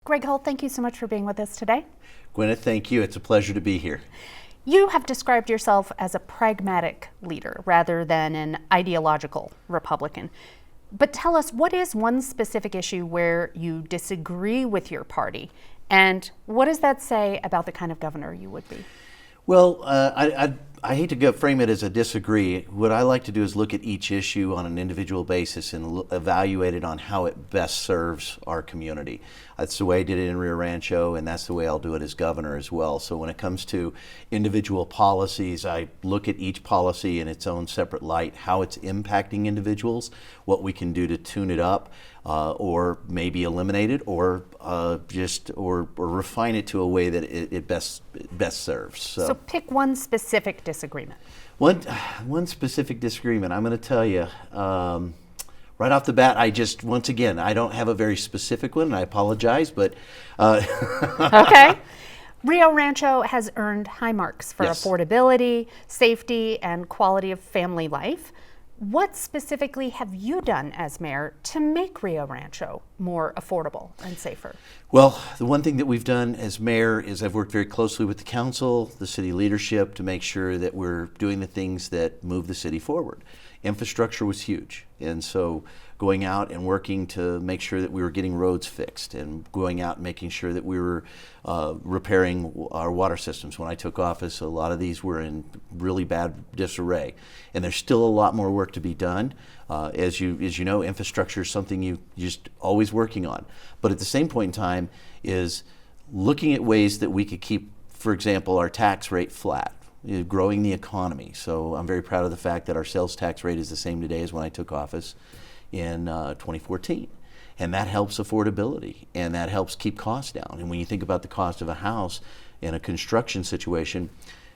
Greg Holt, thank you so much for being with us today. Gwyneth, thank you. It's a pleasure to be here. You have described yourself as a pragmatic leader rather than an ideological Republican. But tell us, what is one specific issue where you disagree with your party? And what does that say about the kind of governor you would be? Well, I hate to frame it as a disagree. What I like to do is look at each issue on an individual basis and evaluate it on how it best serves our community. That's the way I did it in Rio Rancho, and that's the way I'll do it as governor as well. So when it comes to individual policies, I look at each policy in its own separate light, how it's impacting individuals, what we can do to tune it up, or maybe eliminate it, or or refine it to a way that it best serves. So pick one specific disagreement. One specific disagreement. I'm going to tell you. Right off the bat, once again, I don't have a very specific one, and I apologize, but... Okay. Rio Rancho has earned high marks for affordability, safety, and quality of family life. What specifically have you done as mayor to make Rio Rancho more affordable and safer? Well, the one thing that we've done as mayor is I've worked very closely with the council, the city leadership, to make sure that we're doing the things that move the city forward. Infrastructure was huge, and so going out and working to make sure that we were getting roads fixed and going out and making sure that we were repairing our water systems. When I took office, a lot of these were in really bad disarray, and there's still a lot more work to be done. As you know, infrastructure is something you just always working on. But at the same point in time is looking at ways that we could keep, for example, our tax rate flat. Growing the economy. So I'm very proud of the fact that our sales tax rate is the same today as when I took office in 2014. And that helps affordability, and that helps keep costs down. And when you think about the cost of a house in a construction situation,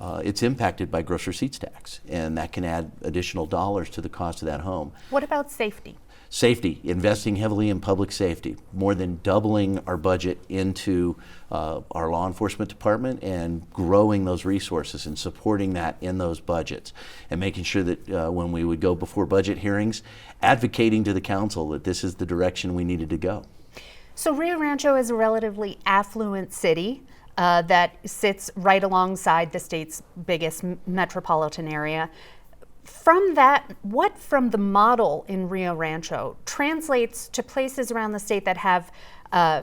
it's impacted by gross receipts tax, and that can add additional dollars to the cost of that home. What about safety? Safety, investing heavily in public safety, more than doubling our budget into our law enforcement department and growing those resources and supporting that in those budgets, and making sure that when we would go before budget hearings, advocating to the council that this is the direction we needed to go. So Rio Rancho is a relatively affluent city that sits right alongside the state's biggest metropolitan area. From that, what from the model in Rio Rancho translates to places around the state that have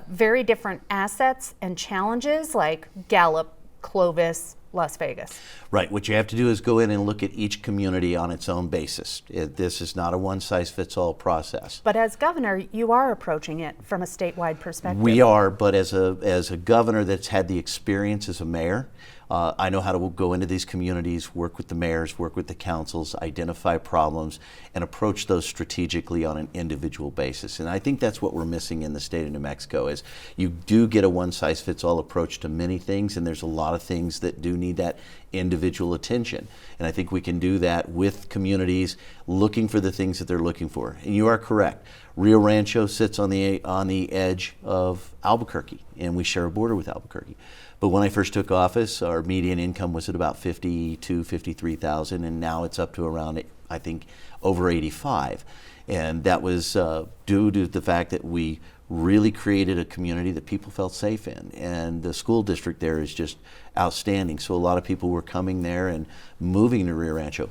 very different assets and challenges, like Gallup, Clovis, Las Vegas? Right. What you have to do is go in and look at each community on its own basis. This is not a one-size-fits-all process. But as governor, you are approaching it from a statewide perspective. We are, but as a governor that's had the experience as a mayor, I know how to go into these communities, work with the mayors, work with the councils, identify problems, and approach those strategically on an individual basis. And I think that's what we're missing in the state of New Mexico is you do get a one-size-fits-all approach to many things, and there's a lot of things that do need that individual attention. And I think we can do that with communities looking for the things that they're looking for. And you are correct. Rio Rancho sits on the edge of Albuquerque, and we share a border with Albuquerque. But when I first took office, our median income was at about $52,000-53,000, and now it's up to around, I think, over 85. And that was due to the fact that we really created a community that people felt safe in. And the school district there is just outstanding. So a lot of people were coming there and moving to Rio Rancho.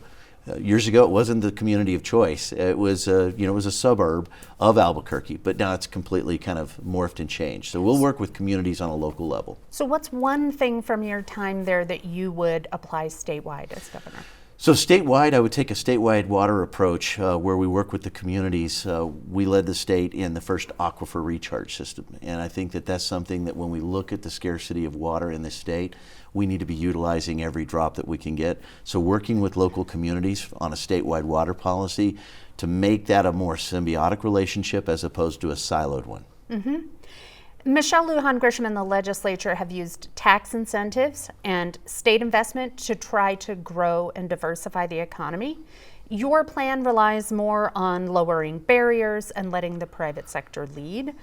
Years ago, it wasn't the community of choice. It was, it was a suburb of Albuquerque, but now it's completely kind of morphed and changed. So we'll work with communities on a local level. So what's one thing from your time there that you would apply statewide as governor? So statewide, I would take a statewide water approach where we work with the communities. We led the state in the first aquifer recharge system, and I think that that's something that when we look at the scarcity of water in this state, we need to be utilizing every drop that we can get. So working with local communities on a statewide water policy to make that a more symbiotic relationship as opposed to a siloed one. Mm-hmm. Michelle Lujan Grisham and the legislature have used tax incentives and state investment to try to grow and diversify the economy. Your plan relies more on lowering barriers and letting the private sector lead.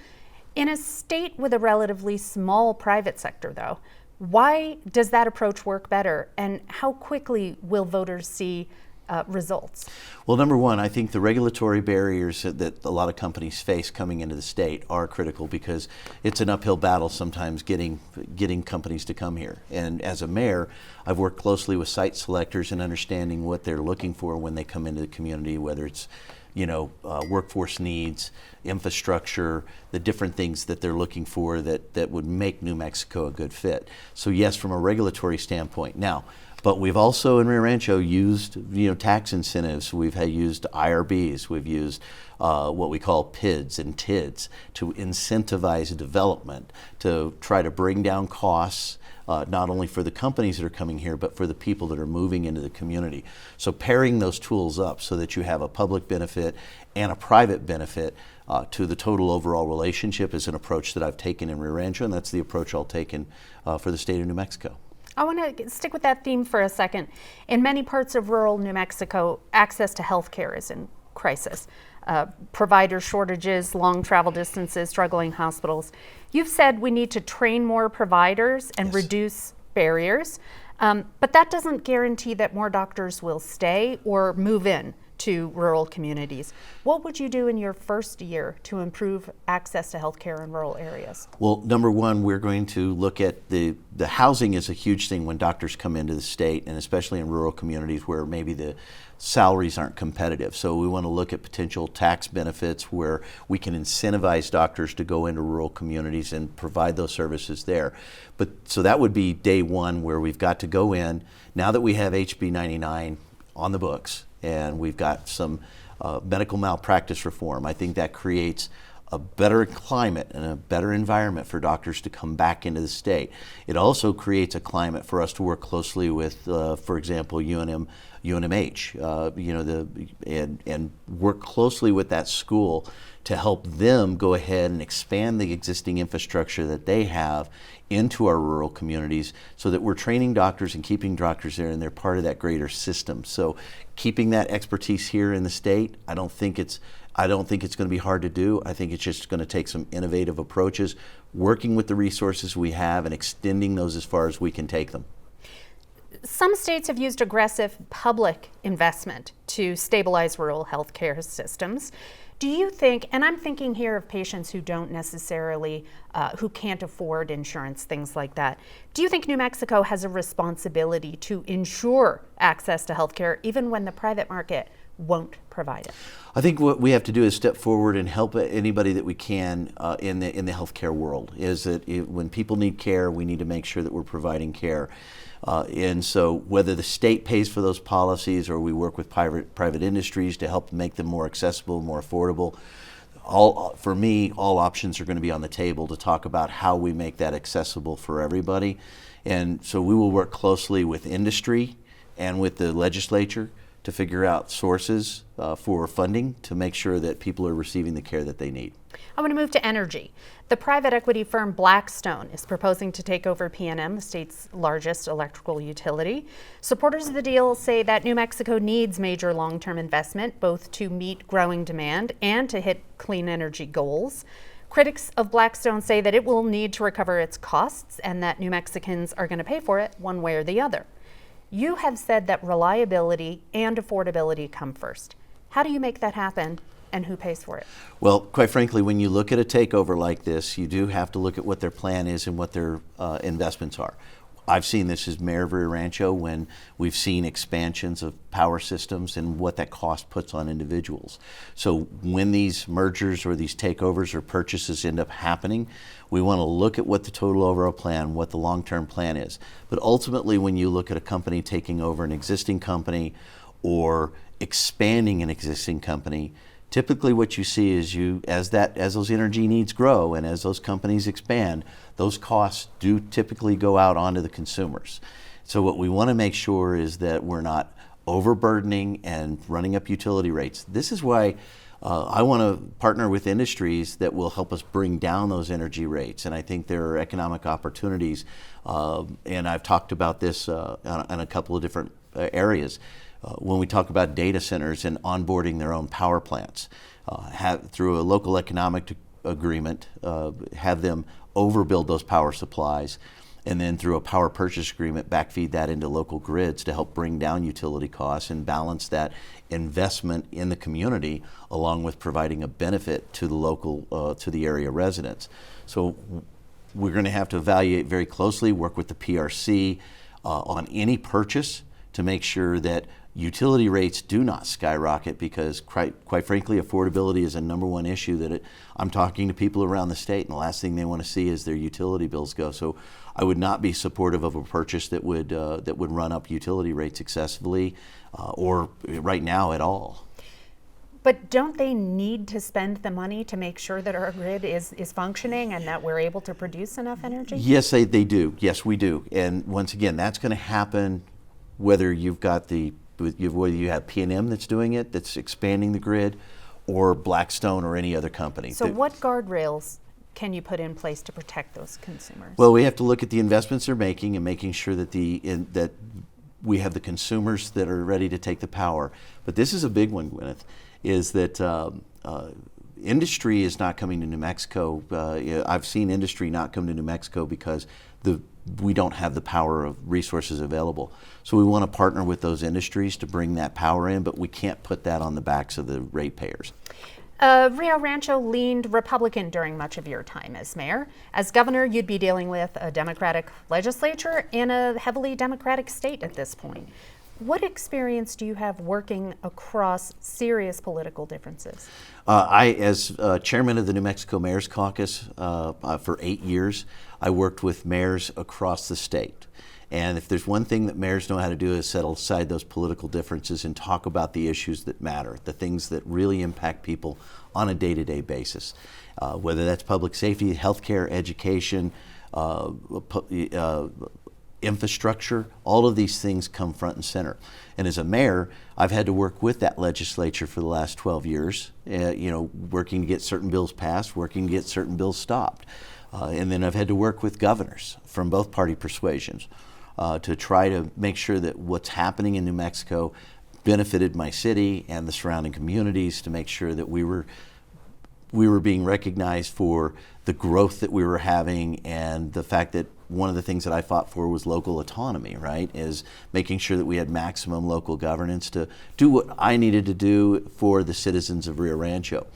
In a state with a relatively small private sector, though, why does that approach work better, and how quickly will voters see results? Well, number one, I think the regulatory barriers that a lot of companies face coming into the state are critical because it's an uphill battle sometimes getting companies to come here. And as a mayor, I've worked closely with site selectors and understanding what they're looking for when they come into the community, whether it's workforce needs, infrastructure, the different things that they're looking for that would make New Mexico a good fit. So yes, from a regulatory standpoint. Now, but we've also in Rio Rancho used tax incentives. We've used IRBs. We've used what we call PIDs and TIDs to incentivize development, to try to bring down costs, not only for the companies that are coming here, but for the people that are moving into the community. So pairing those tools up so that you have a public benefit and a private benefit to the total overall relationship is an approach that I've taken in Rio Rancho, and that's the approach I'll take for the state of New Mexico. I want to stick with that theme for a second. In many parts of rural New Mexico, access to health care is in crisis. Provider shortages, long travel distances, struggling hospitals. You've said we need to train more providers and reduce barriers, but that doesn't guarantee that more doctors will stay or move in to rural communities. What would you do in your first year to improve access to healthcare in rural areas? Well, number one, we're going to look at the housing is a huge thing when doctors come into the state, and especially in rural communities where maybe the salaries aren't competitive. So we want to look at potential tax benefits where we can incentivize doctors to go into rural communities and provide those services there. But so that would be day one, where we've got to go in. Now that we have HB 99 on the books, and we've got some medical malpractice reform, I think that creates a better climate and a better environment for doctors to come back into the state. It also creates a climate for us to work closely with, for example, UNMH, and work closely with that school to help them go ahead and expand the existing infrastructure that they have into our rural communities, so that we're training doctors and keeping doctors there, and they're part of that greater system. So keeping that expertise here in the state, I don't think it's going to be hard to do. I think it's just going to take some innovative approaches, working with the resources we have and extending those as far as we can take them. Some states have used aggressive public investment to stabilize rural healthcare systems. Do you think, and I'm thinking here of patients who don't necessarily, who can't afford insurance, things like that. Do you think New Mexico has a responsibility to ensure access to healthcare even when the private market won't provide it? I think what we have to do is step forward and help anybody that we can in the healthcare world. Is that when people need care, we need to make sure that we're providing care. And so whether the state pays for those policies or we work with private industries to help make them more accessible, more affordable, for me, all options are going to be on the table to talk about how we make that accessible for everybody. And so we will work closely with industry and with the legislature to figure out sources for funding to make sure that people are receiving the care that they need. I want to move to energy. The private equity firm Blackstone is proposing to take over PNM, the state's largest electrical utility. Supporters of the deal say that New Mexico needs major long-term investment, both to meet growing demand and to hit clean energy goals. Critics of Blackstone say that it will need to recover its costs and that New Mexicans are going to pay for it one way or the other. You have said that reliability and affordability come first. How do you make that happen, and who pays for it? Well, quite frankly, when you look at a takeover like this, you do have to look at what their plan is and what their investments are. I've seen this as mayor of Rio Rancho when we've seen expansions of power systems and what that cost puts on individuals. So when these mergers or these takeovers or purchases end up happening, we want to look at what the total overall plan, what the long-term plan is. But ultimately, when you look at a company taking over an existing company or expanding an existing company, typically what you see is as those energy needs grow and as those companies expand, those costs do typically go out onto the consumers. So what we want to make sure is that we're not overburdening and running up utility rates. This is why I want to partner with industries that will help us bring down those energy rates. And I think there are economic opportunities, and I've talked about this on a couple of different areas. When we talk about data centers and onboarding their own power plants, through a local economic agreement, have them overbuild those power supplies, and then through a power purchase agreement backfeed that into local grids to help bring down utility costs and balance that investment in the community along with providing a benefit to the local, to the area residents. So we're going to have to evaluate very closely, work with the PRC on any purchase to make sure that utility rates do not skyrocket, because quite frankly, affordability is a number one issue that I'm talking to people around the state, and the last thing they want to see is their utility bills go. So I would not be supportive of a purchase that would run up utility rates excessively or right now at all. But don't they need to spend the money to make sure that our grid is functioning and that we're able to produce enough energy? Yes, they do. Yes, we do. And once again, that's going to happen whether you've got whether you have PNM that's doing it, that's expanding the grid, or Blackstone or any other company. So what guardrails can you put in place to protect those consumers? Well, we have to look at the investments they're making and making sure that that we have the consumers that are ready to take the power. But this is a big one, Gwyneth, is that industry is not coming to New Mexico. I've seen industry not come to New Mexico because we don't have the power of resources available. So we want to partner with those industries to bring that power in, but we can't put that on the backs of the ratepayers. Rio Rancho leaned Republican during much of your time as mayor. As governor, you'd be dealing with a Democratic legislature in a heavily Democratic state at this point. What experience do you have working across serious political differences? As chairman of the New Mexico Mayor's Caucus for 8 years, I worked with mayors across the state. And if there's one thing that mayors know how to do is set aside those political differences and talk about the issues that matter, the things that really impact people on a day-to-day basis, whether that's public safety, healthcare, education, infrastructure. All of these things come front and center. And as a mayor, I've had to work with that legislature for the last 12 years, working to get certain bills passed, working to get certain bills stopped. And then I've had to work with governors from both party persuasions to try to make sure that what's happening in New Mexico benefited my city and the surrounding communities, to make sure that we were being recognized for the growth that we were having, and the fact that one of the things that I fought for was local autonomy, right? Is making sure that we had maximum local governance to do what I needed to do for the citizens of Rio Rancho.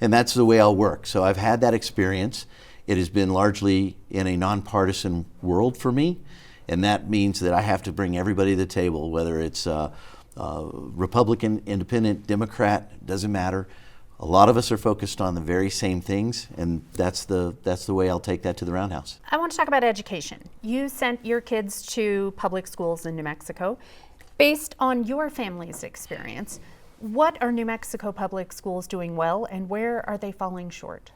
And that's the way I'll work. So I've had that experience. It has been largely in a nonpartisan world for me, and that means that I have to bring everybody to the table, whether it's Republican, Independent, Democrat, doesn't matter. A lot of us are focused on the very same things, and that's the way I'll take that to the Roundhouse. I want to talk about education. You sent your kids to public schools in New Mexico. Based on your family's experience, what are New Mexico public schools doing well, and where are they falling short?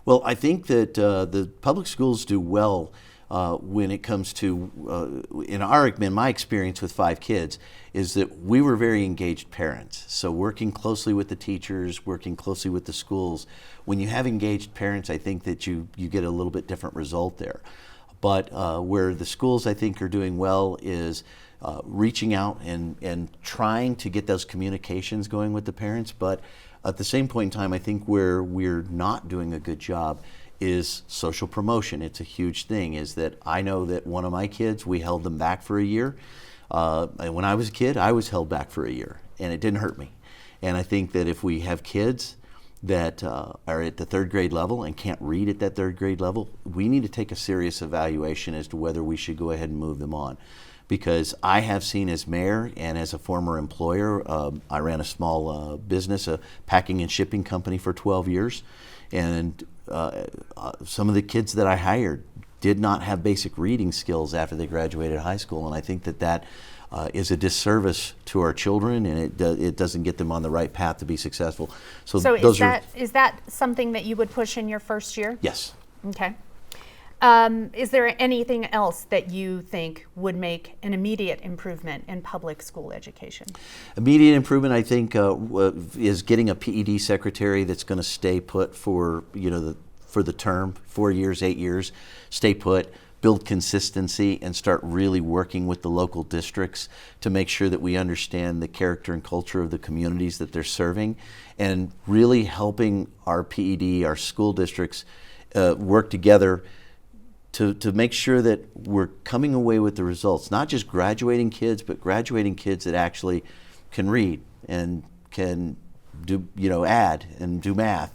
Well, I think that the public schools do well when it comes to, in my experience with 5 kids, is that we were very engaged parents. So working closely with the teachers, working closely with the schools, when you have engaged parents, I think that you get a little bit different result there. But where the schools, I think, are doing well is reaching out and trying to get those communications going with the parents. But at the same point in time, I think where we're not doing a good job is social promotion. It's a huge thing. Is that I know that one of my kids, we held them back for a year. And when I was a kid, I was held back for a year, and it didn't hurt me. And I think that if we have kids that are at the 3rd grade level and can't read at that 3rd grade level, we need to take a serious evaluation as to whether we should go ahead and move them on. Because I have seen as mayor and as a former employer, I ran a small business, a packing and shipping company for 12 years. And some of the kids that I hired did not have basic reading skills after they graduated high school. And I think that is a disservice to our children, and it doesn't get them on the right path to be successful. So is that something that you would push in your first year? Yes. Okay. Is there anything else that you think would make an immediate improvement in public school education? Immediate improvement, I think, is getting a PED secretary that's going to stay put for the term, 4 years, 8 years, stay put, build consistency, and start really working with the local districts to make sure that we understand the character and culture of the communities that they're serving, and really helping our PED, our school districts, work together to make sure that we're coming away with the results, not just graduating kids, but graduating kids that actually can read and can do, add and do math,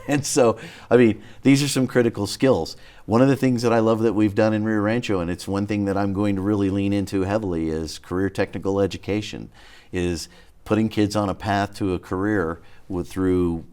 And so, I mean, these are some critical skills. One of the things that I love that we've done in Rio Rancho, and it's one thing that I'm going to really lean into heavily, is career technical education, is putting kids on a path to a career through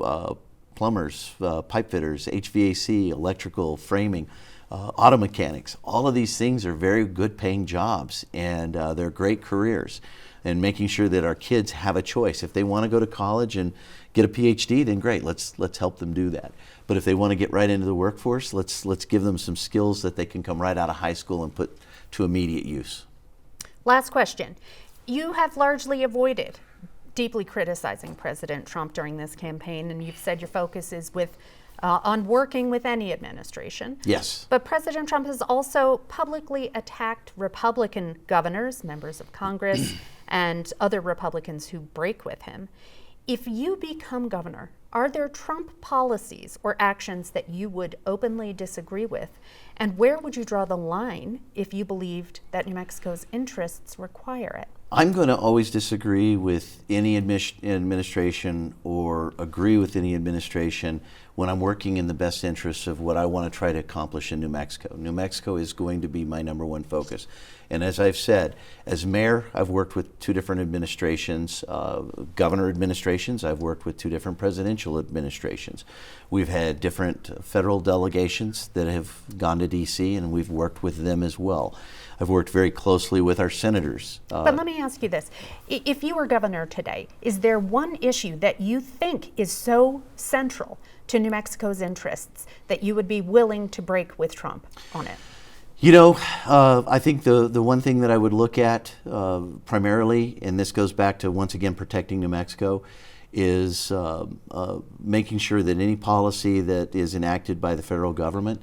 plumbers, pipe fitters, HVAC, electrical, framing, auto mechanics. All of these things are very good paying jobs, and they're great careers. And making sure that our kids have a choice. If they want to go to college and get a PhD, then great, let's help them do that. But if they want to get right into the workforce, let's give them some skills that they can come right out of high school and put to immediate use. Last question. You have largely avoided deeply criticizing President Trump during this campaign, and you've said your focus is on working with any administration. Yes. But President Trump has also publicly attacked Republican governors, members of Congress, and other Republicans who break with him. If you become governor, are there Trump policies or actions that you would openly disagree with? And where would you draw the line if you believed that New Mexico's interests require it? I'm going to always disagree with any administration or agree with any administration when I'm working in the best interests of what I want to try to accomplish in New Mexico. New Mexico is going to be my number one focus. And as I've said, as mayor, I've worked with two different administrations, governor administrations. I've worked with two different presidential administrations. We've had different federal delegations that have gone to D.C., and we've worked with them as well. I've worked very closely with our senators. But let me ask you this. If you were governor today, is there one issue that you think is so central to New Mexico's interests that you would be willing to break with Trump on it? I think the one thing that I would look at primarily, and this goes back to, once again, protecting New Mexico, is making sure that any policy that is enacted by the federal government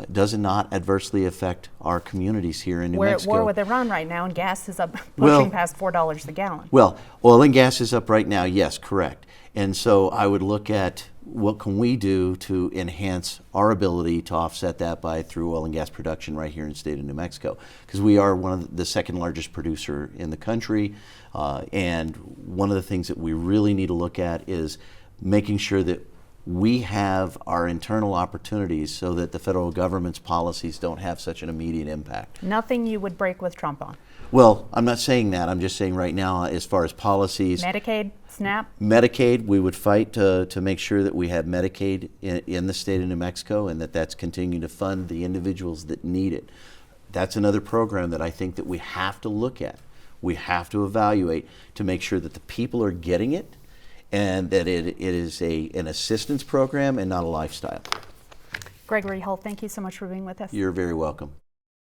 does not adversely affect our communities here in New Mexico. We're at war with Iran right now, and gas is up pushing past $4 a gallon. Well, oil and gas is up right now, yes, correct. And so I would look at what can we do to enhance our ability to offset that through oil and gas production right here in the state of New Mexico, because we are one of the second largest producer in the country. And one of the things that we really need to look at is making sure that we have our internal opportunities so that the federal government's policies don't have such an immediate impact. Nothing you would break with Trump on? Well, I'm not saying that. I'm just saying right now, as far as policies. Medicaid, SNAP? Medicaid, we would fight to make sure that we have Medicaid in the state of New Mexico, and that's continuing to fund the individuals that need it. That's another program that I think that we have to look at. We have to evaluate to make sure that the people are getting it, and that it is an assistance program and not a lifestyle. Gregory Hull, thank you so much for being with us. You're very welcome.